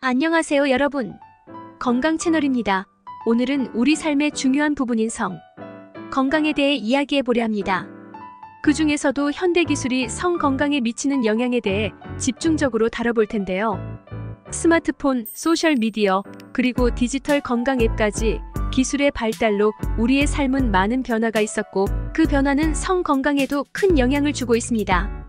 안녕하세요 여러분. 건강 채널입니다. 오늘은 우리 삶의 중요한 부분인 건강에 대해 이야기해보려 합니다. 그 중에서도 현대기술이 건강에 미치는 영향에 대해 집중적으로 다뤄볼 텐데요. 스마트폰, 소셜미디어, 그리고 디지털 건강 앱까지 기술의 발달로 우리의 삶은 많은 변화가 있었고 그 변화는 건강에도 큰 영향을 주고 있습니다.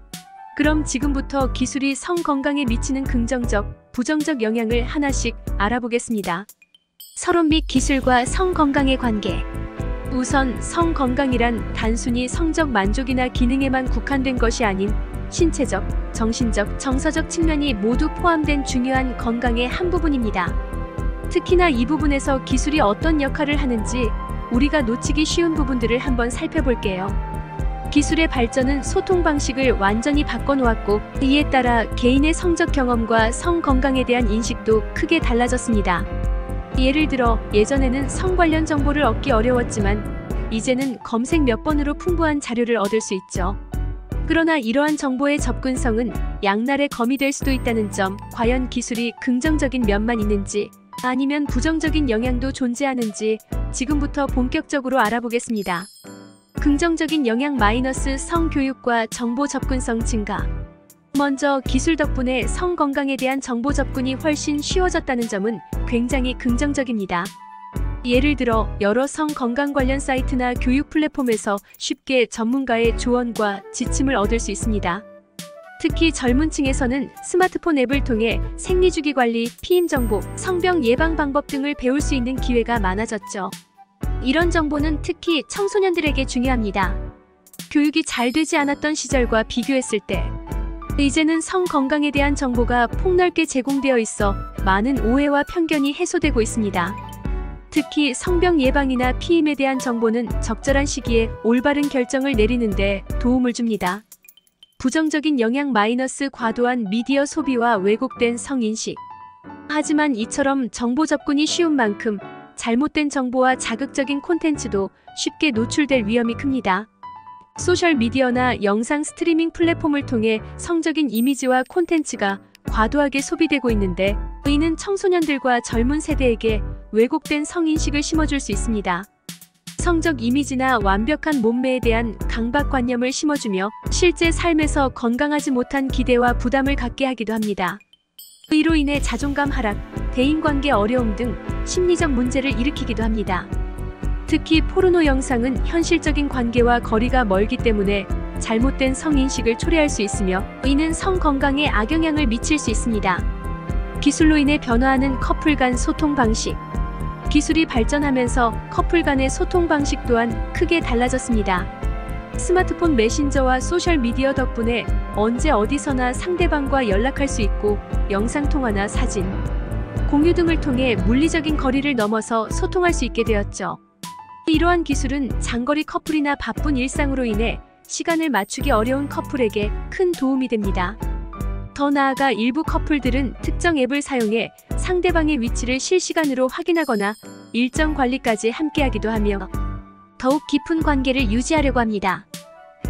그럼 지금부터 기술이 건강에 미치는 긍정적, 부정적 영향을 하나씩 알아보겠습니다. 서론 및 기술과 건강의 관계. 우선 건강이란 단순히 성적 만족이나 기능에만 국한된 것이 아닌 신체적, 정신적, 정서적 측면이 모두 포함된 중요한 건강의 한 부분입니다. 특히나 이 부분에서 기술이 어떤 역할을 하는지 우리가 놓치기 쉬운 부분들을 한번 살펴볼게요. 기술의 발전은 소통 방식을 완전히 바꿔놓았고 이에 따라 개인의 성적 경험과 건강에 대한 인식도 크게 달라졌습니다. 예를 들어 예전에는 관련 정보를 얻기 어려웠지만 이제는 검색 몇 번으로 풍부한 자료를 얻을 수 있죠. 그러나 이러한 정보의 접근성은 양날의 검이 될 수도 있다는 점, 과연 기술이 긍정적인 면만 있는지 아니면 부정적인 영향도 존재하는지 지금부터 본격적으로 알아보겠습니다. 긍정적인 영향 마이너스 교육과 정보 접근성 증가. 먼저 기술 덕분에 건강에 대한 정보 접근이 훨씬 쉬워졌다는 점은 굉장히 긍정적입니다. 예를 들어 여러 건강 관련 사이트나 교육 플랫폼에서 쉽게 전문가의 조언과 지침을 얻을 수 있습니다. 특히 젊은 층에서는 스마트폰 앱을 통해 생리주기 관리, 피임 정보, 성병 예방 방법 등을 배울 수 있는 기회가 많아졌죠. 이런 정보는 특히 청소년들에게 중요합니다. 교육이 잘 되지 않았던 시절과 비교했을 때 이제는 건강에 대한 정보가 폭넓게 제공되어 있어 많은 오해와 편견이 해소되고 있습니다. 특히 성병 예방이나 피임에 대한 정보는 적절한 시기에 올바른 결정을 내리는 데 도움을 줍니다. 부정적인 영향 마이너스 과도한 미디어 소비와 왜곡된 성인식. 하지만 이처럼 정보 접근이 쉬운 만큼 잘못된 정보와 자극적인 콘텐츠도 쉽게 노출될 위험이 큽니다. 소셜미디어나 영상 스트리밍 플랫폼을 통해 성적인 이미지와 콘텐츠가 과도하게 소비되고 있는데 이는 청소년들과 젊은 세대에게 왜곡된 성인식을 심어줄 수 있습니다. 성적 이미지나 완벽한 몸매에 대한 강박관념을 심어주며 실제 삶에서 건강하지 못한 기대와 부담을 갖게 하기도 합니다. 이로 인해 자존감 하락, 대인관계 어려움 등 심리적 문제를 일으키기도 합니다. 특히 포르노 영상은 현실적인 관계와 거리가 멀기 때문에 잘못된 성인식을 초래할 수 있으며 이는 건강에 악영향을 미칠 수 있습니다. 기술로 인해 변화하는 커플 간 소통 방식. 기술이 발전하면서 커플 간의 소통 방식 또한 크게 달라졌습니다. 스마트폰 메신저와 소셜미디어 덕분에 언제 어디서나 상대방과 연락할 수 있고 영상통화나 사진, 공유 등을 통해 물리적인 거리를 넘어서 소통할 수 있게 되었죠. 이러한 기술은 장거리 커플이나 바쁜 일상으로 인해 시간을 맞추기 어려운 커플에게 큰 도움이 됩니다. 더 나아가 일부 커플들은 특정 앱을 사용해 상대방의 위치를 실시간으로 확인하거나 일정 관리까지 함께하기도 하며 더욱 깊은 관계를 유지하려고 합니다.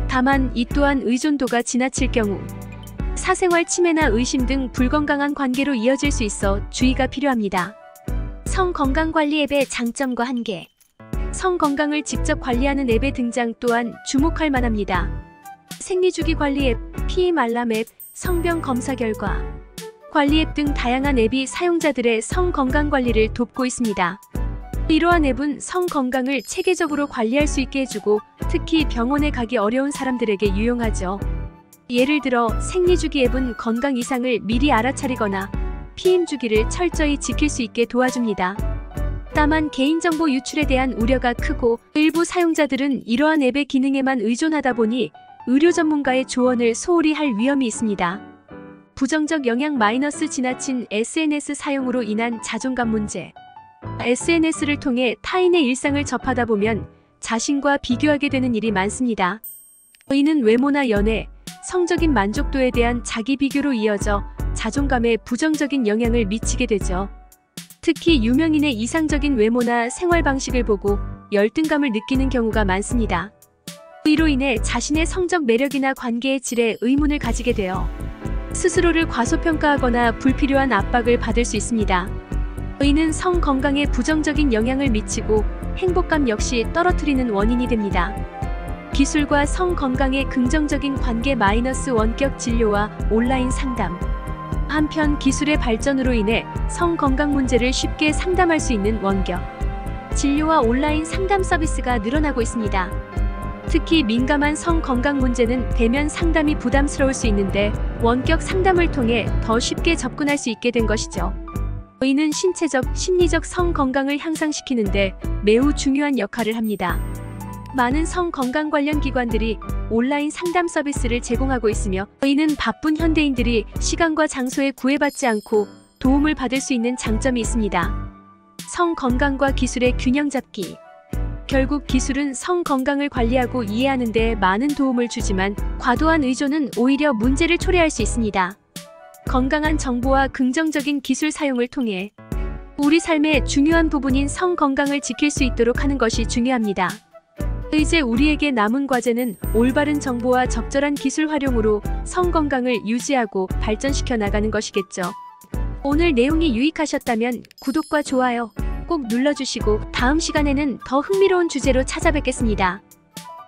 다만 이 또한 의존도가 지나칠 경우 사생활 침해나 의심 등 불건강한 관계로 이어질 수 있어 주의가 필요합니다. 건강관리 앱의 장점과 한계. 건강을 직접 관리하는 앱의 등장 또한 주목할 만합니다. 생리주기 관리 앱, 피임 알람 앱, 성병 검사 결과 관리 앱 등 다양한 앱이 사용자들의 건강 관리를 돕고 있습니다. 이러한 앱은 건강을 체계적으로 관리할 수 있게 해주고 특히 병원에 가기 어려운 사람들에게 유용하죠. 예를 들어 생리주기 앱은 건강 이상을 미리 알아차리거나 피임 주기를 철저히 지킬 수 있게 도와줍니다. 다만 개인정보 유출에 대한 우려가 크고 일부 사용자들은 이러한 앱의 기능에만 의존하다 보니 의료 전문가의 조언을 소홀히 할 위험이 있습니다. 부정적 영향 마이너스 지나친 SNS 사용으로 인한 자존감 문제. SNS를 통해 타인의 일상을 접하다 보면 자신과 비교하게 되는 일이 많습니다. 이는 외모나 연애, 성적인 만족도에 대한 자기 비교로 이어져 자존감에 부정적인 영향을 미치게 되죠. 특히 유명인의 이상적인 외모나 생활 방식을 보고 열등감을 느끼는 경우가 많습니다. 이로 인해 자신의 성적 매력이나 관계의 질에 의문을 가지게 되어 스스로를 과소평가하거나 불필요한 압박을 받을 수 있습니다. 이는 성 건강에 부정적인 영향을 미치고 행복감 역시 떨어뜨리는 원인이 됩니다. 기술과 성 건강의 긍정적인 관계 원격 진료와 온라인 상담. 한편 기술의 발전으로 인해 성 건강 문제를 쉽게 상담할 수 있는 원격 진료와 온라인 상담 서비스가 늘어나고 있습니다. 특히 민감한 성 건강 문제는 대면 상담이 부담스러울 수 있는데 원격 상담을 통해 더 쉽게 접근할 수 있게 된 것이죠. 이는 신체적, 심리적 성 건강을 향상시키는데 매우 중요한 역할을 합니다. 많은 성 건강 관련 기관들이 온라인 상담 서비스를 제공하고 있으며 이는 바쁜 현대인들이 시간과 장소에 구애받지 않고 도움을 받을 수 있는 장점이 있습니다. 성 건강과 기술의 균형 잡기. 결국 기술은 성 건강을 관리하고 이해하는 데 많은 도움을 주지만 과도한 의존은 오히려 문제를 초래할 수 있습니다. 건강한 정보와 긍정적인 기술 사용을 통해 우리 삶의 중요한 부분인 성 건강을 지킬 수 있도록 하는 것이 중요합니다. 이제 우리에게 남은 과제는 올바른 정보와 적절한 기술 활용으로 성 건강을 유지하고 발전시켜 나가는 것이겠죠. 오늘 내용이 유익하셨다면 구독과 좋아요 꼭 눌러주시고 다음 시간에는 더 흥미로운 주제로 찾아뵙겠습니다.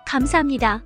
감사합니다.